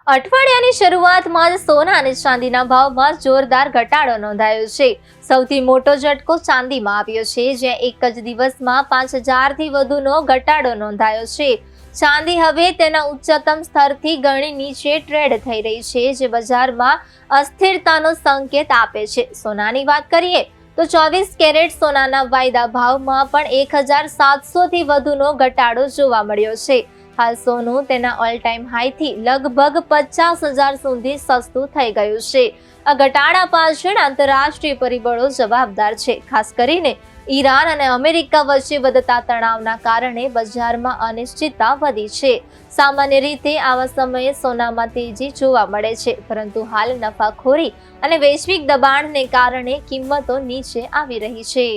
અઠવાડિયાની શરૂઆતમાં જ સોના અને ચાંદીના ભાવમાં જોરદાર ઘટાડો નોંધાયો છે। સૌથી મોટો ઝટકો ચાંદીમાં આવ્યો છે, જ્યાં એક જ દિવસમાં 5,000થી વધુનો ઘટાડો નોંધાયો છે। ચાંદી હવે તેના ઉચ્ચતમ સ્તરથી ઘણી નીચે ટ્રેડ થઈ રહી છે, જે બજારમાં અસ્થિરતાનો સંકેત આપે છે। સોનાની વાત કરીએ તો 24 કેરેટ સોનાના વાયદા ભાવમાં પણ 1,700થી વધુનો ઘટાડો જોવા મળ્યો છે। હાલ સોનું તેના ઓલ ટાઈમ હાઈથી લગભગ 50,000 સુધી સસ્તું થઈ ગયું છે। આ ઘટાડા પાછળ આંતરરાષ્ટ્રીય પરિબળો જવાબદાર છે। ખાસ કરીને ઈરાન અને અમેરિકા વચ્ચે વધતા તણાવના કારણે બજારમાં અનિશ્ચિતતા વધી છે। સામાન્ય રીતે આવા સમયે સોનામાં તેજી જોવા મળે છે, પરંતુ હાલ નફાખોરી અને વૈશ્વિક દબાણને કારણે કિંમતો નીચે આવી રહી છે।